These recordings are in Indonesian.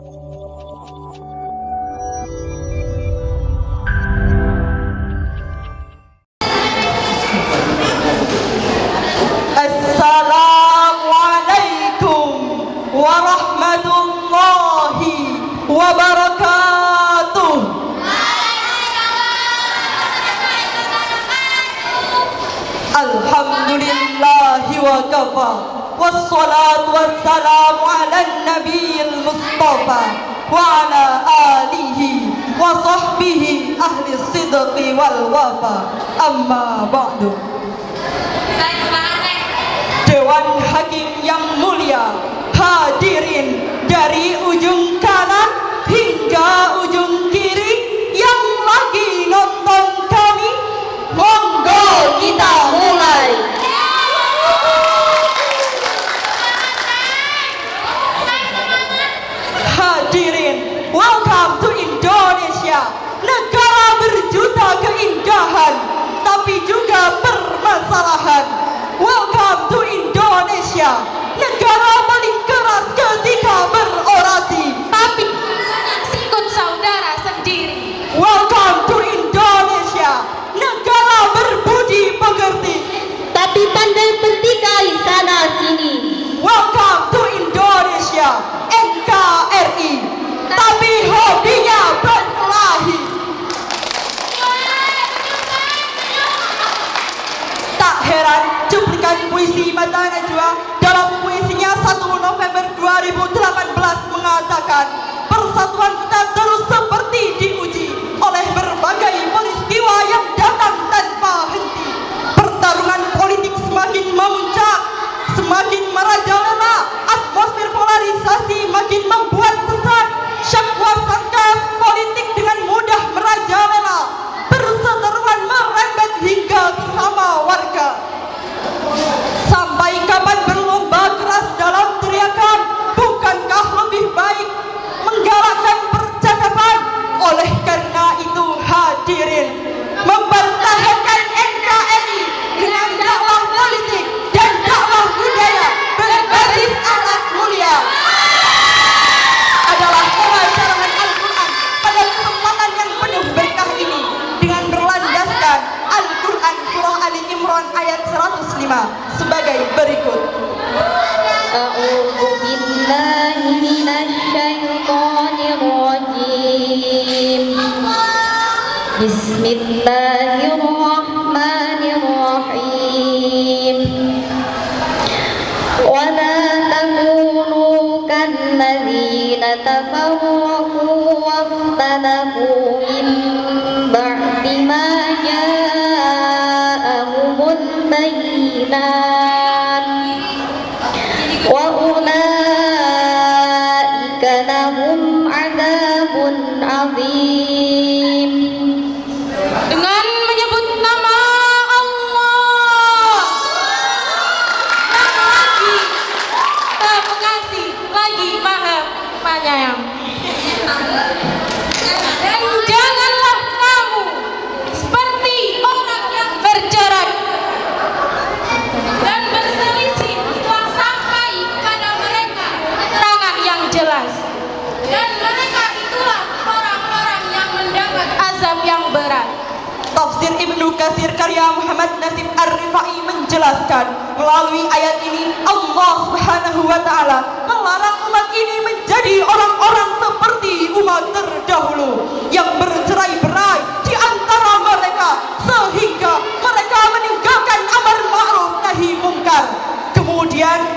Assalamualaikum warahmatullahi wabarakatuh. Alhamdulillahi wa kafa, wassalatu wassalamu ala nabiyil mustafa wa ala alihi wa sahbihi ahli sidqi wal wafa, amma ba'du. Dewan Hakim yang mulia, hadirin dari ujung kanan hingga ujung kiri yang lagi nonton kami, monggo kita mulai. Hadirin, welcome to Indonesia, negara berjuta keindahan tapi juga permasalahan. Welcome to Indonesia, negara paling keras ketika berorasi tapi sikut saudara sendiri. Welcome to Indonesia, negara berbudi pekerti tapi pandai bertikai sana sini. Welcome to Indonesia, NKRI tapi hobinya berkelahi. Tak heran cuplikan puisi Mata Najwa dalam puisinya 1 November 2018 mengatakan, persatuan kita terus seperti diuji oleh berbagai peristiwa yang datang tanpa henti. Pertarungan politik semakin memuncak, semakin merajalela, atmosfer polarisasi makin membuat sesat. Syakwa sangka politik dengan mudah merajalela, perseteruan merembet hingga sesama warga. Sampai kapan berlomba keras dalam teriakan? Bukankah lebih baik menggalakkan percakapan? Oleh karena itu hadirin, mempertahankan NKRI dengan dakwah politik dan dakwah budaya berbasis akhlak mulia adalah pemasaran Al-Quran pada kesempatan yang penuh berkah ini dengan berlandaskan Al-Quran surah Ali Imran ayat 105 sebagai berikut. A'udzu billahi minasy syaithanir rajim. Bismillahirrahmanirrahim. Wa la takunu kalladzina tafarraqu wa ikhtalafu min ba'di ma ja'ahumul bayyinat wa ulaika lahum 'adzabun 'adzim. Dengan menyebut nama Allah yang lagi Maha Pengasih lagi Maha Penyayang. Dan janganlah kamu seperti orang yang berjarak dan berselisih setelah sampai kepada mereka keterangan yang jelas. Dan mereka itulah orang-orang yang mendapat azab yang berat. Tafsir Ibnu Katsir karya Muhammad Nasib Ar-Rifai menjelaskan, melalui ayat ini Allah Subhanahu wa taala melarang umat ini menjadi orang-orang seperti umat terdahulu yang bercerai-berai di antara mereka sehingga mereka meninggalkan amar ma'ruf nahi mungkar. Kemudian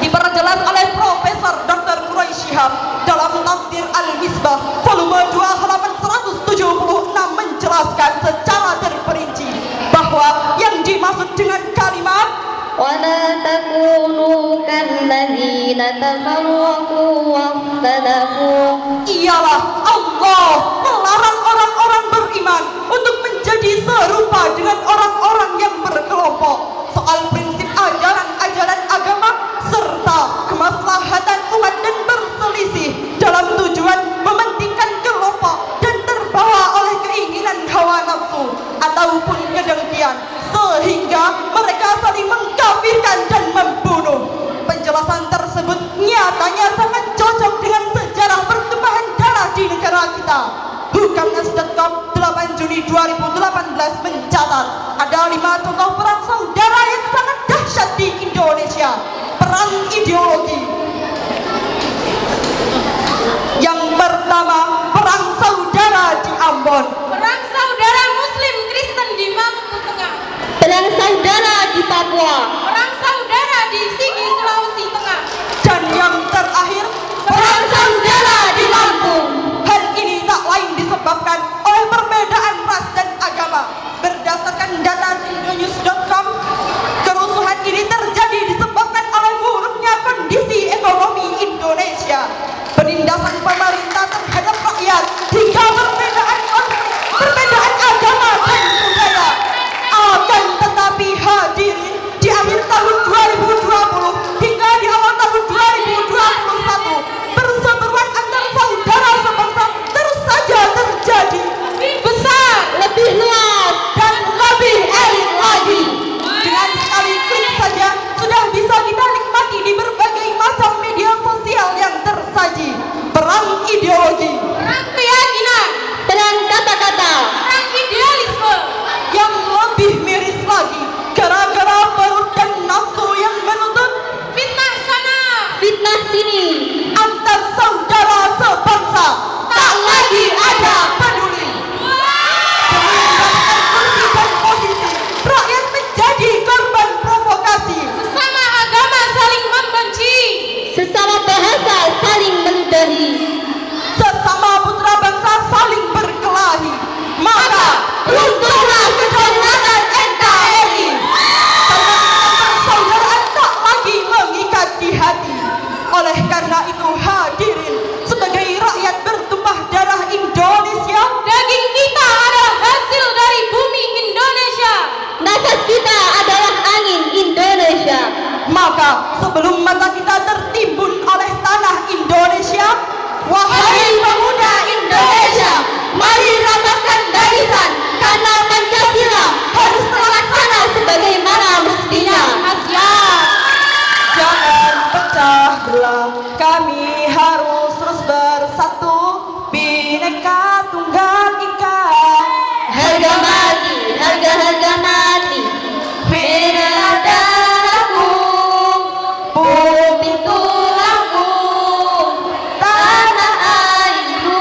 diperjelas oleh Profesor Dr. Quraisy Shihab dalam tafsir Al-Misbah volume 2 halaman 176 menjelaskan secara terperinci bahwa yang dimaksud dengan kalimat wa la takunu kalladzina tafarraqu wa ikhtalafu ialah Allah melarang orang-orang beriman untuk menjadi serupa dengan orang-orang yang berkelompok soal prinsip ajaran-ajaran agama serta kemaslahatan umat dan berselisih dalam tujuan mementingkan kelompok dan terbawa oleh keinginan hawa nafsu ataupun kedengkian sehingga mereka saling mengkafirkan dan membunuh. Penjelasan tersebut nyatanya sangat cocok dengan sejarah Indonesia. Hukamnas.com 8 Juni 2018 mencatat ada 5 contoh perang saudara yang sangat dahsyat di Indonesia. Perang ideologi. Yang pertama, perang saudara di Ambon. Perang saudara Muslim Kristen di Maluku Tengah. Perang saudara di Papua. Perang saudara di Sigi Sulawesi Tengah. Dan yang terakhir, Perang saudara di Lampung. hal ini tak lain disebabkan oleh perbedaan ras dan agama. Berdasarkan data Indonews.com, kerusuhan ini terjadi disebabkan oleh buruknya kondisi ekonomi Indonesia, penindasan pemerintah terhadap rakyat, hingga perbedaan agama dan budaya. Akan tetapi hadirin, di akhir tahun 2020 hingga di awal tahun 2021, perseteruan antar saudara sebangsa terus saja terjadi, Lebih besar. Lebih luas. dan lebih elit lagi. Dengan sekali klik saja sudah bisa kita nikmati di berbagai macam media sosial yang tersaji. Perang ideologi Perang keyakinan. Perang kata-kata. Perang idealisme. yang lebih miris lagi, gara-gara perut dan nafsu yang menuntut, Fitnah sana. Fitnah sini. antar saudara sebangsa tak lagi ada peduli. Demi mendapatkan kursi dan posisi, rakyat menjadi korban provokasi. Sesama agama saling membenci. Sesama bahasa saling meludahi. Sesama putra bangsa saling berkelahi. Maka runtuhlah kedaulatan NKRI. Karena persaudaraan tak lagi mengikat di hati. Oleh karena itu hadirin, sebagai rakyat bertumpah darah Indonesia, Daging kita adalah hasil dari bumi Indonesia. Nafas kita adalah angin Indonesia. maka sebelum mata kita tertimbun oleh tanah Indonesia, wahai pemuda Indonesia, mari rapatkan barisan, karena Pancasila harus terlaksana sebagaimana mestinya. Siap. Jangan pecah belah, kami harus terus bersatu, Bhinneka Tunggal Ika. Harga mati, harga mati. Merah darahku, bumi tulangku, Tanah airku,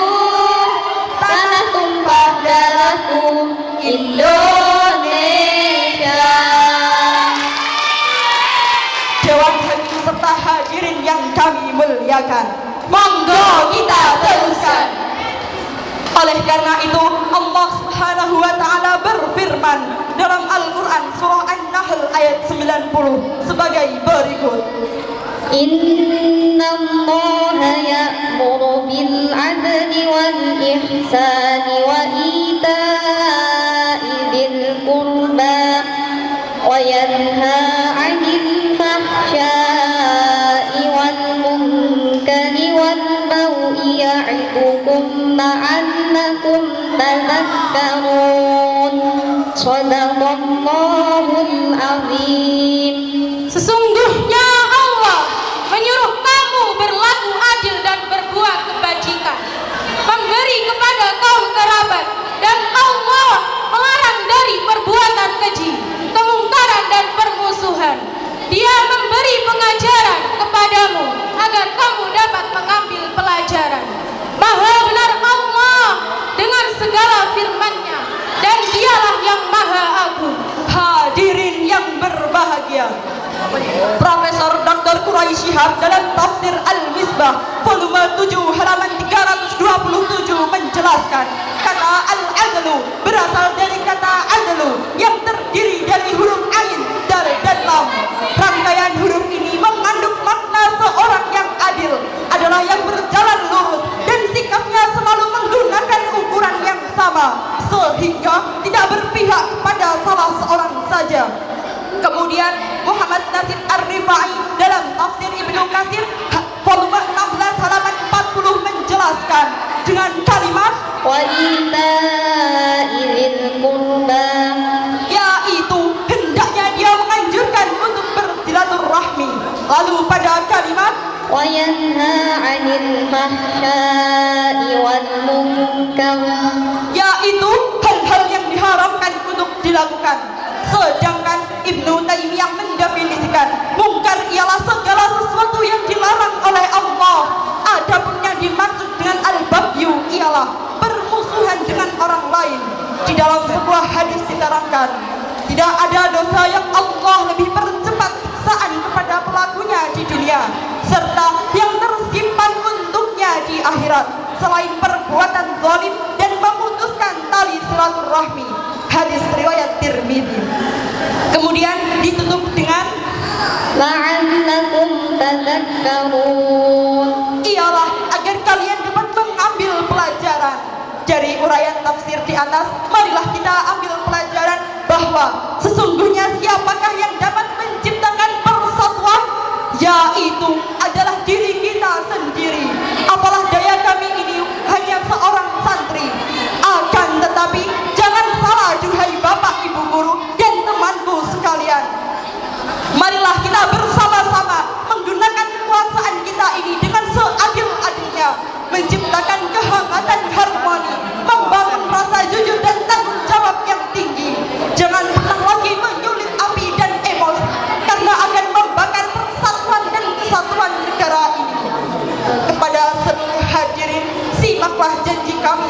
tanah tumpah darahku, Indonesia. Dewan Hakim serta hadirin yang kami muliakan, monggo kita teruskan. Oleh karena itu Allah Subhanahu wa taala berfirman dalam Al-Qur'an surah An-Nahl ayat 90 sebagai berikut. Inna Allah ya'muru bil adli wal ihsani wa ita'i dzil qurba wa yanha 'anil fahsya'i wal munkari wal baghi ya'idukum la'allakum tadhakkarun. Shadaqallahul azim. Sesungguhnya Allah menyuruh kamu berlaku adil dan berbuat kebajikan, memberi kepada kaum kerabat, dan Allah melarang dari perbuatan keji, kemungkaran dan permusuhan. Dia memberi pengajaran kepadamu agar kamu dapat mengambil pelajaran. Maha benar Allah dengan segala firman-Nya, dan Dialah yang Maha Agung. Hadirin yang berbahagia, Profesor Dr. Quraisy Shihab dalam tafsir Al-Misbah volume 7 halaman 327 menjelaskan, kata al-adlu berasal dari kata adlu yang terdiri dari huruf ain, dal dan lam. Rangkaian huruf ini mengandung makna seorang yang adil adalah yang berjalan lurus dan sikapnya selalu menggunakan ukuran yang sama sehingga tidak berpihak kepada salah seorang saja. Kemudian Muhammad Nasir Ar-Rifai dalam tafsir Ibnu Katsir volume 16 halaman 40 menjelaskan dengan kalimat Wa ita'i dzil qurba, yaitu hendaknya dia menganjurkan untuk bersilaturahmi. Lalu pada kalimat wa yanha 'anil fahsya'i wal munkar munkar. yaitu hal-hal yang diharamkan untuk dilakukan. Sedangkan Ibnu Taimiyah mendefinisikan mungkar ialah segala sesuatu yang dilarang oleh Allah. Adapun yang dimaksud dengan al-baghyu ialah bermusuhan dengan orang lain. Di dalam sebuah hadis diterangkan, tidak ada dosa yang Allah lebih percepat siksaan kepada pelakunya di dunia serta yang tersimpan untuknya di akhirat selain perbuatan zalim dan memutuskan tali silaturahmi. Hadis riwayat Tirmidzi. Kemudian ditutup dengan La'allakum tadhakkarun. ialah agar kalian dapat mengambil pelajaran dari uraian tafsir di atas. Marilah kita ambil pelajaran bahwa sesungguhnya siapakah yang dapat menciptakan persatuan, yaitu adalah diri kita sendiri. Apalah daya kami ini hanya seorang santri. Akan tetapi jangan salah duhai bapak ibu guru dan temanku sekalian, marilah kita bersama-sama menggunakan kekuasaan kita ini dengan seadil-adilnya, menciptakan kehangatan harmoni, membangun rasa jujur dan tanggung jawab yang tinggi. Jangan pernah lagi menyulit api dan emosi karena akan membakar persatuan dan kesatuan negara ini. Kepada seluruh hadirin, simaklah janji kami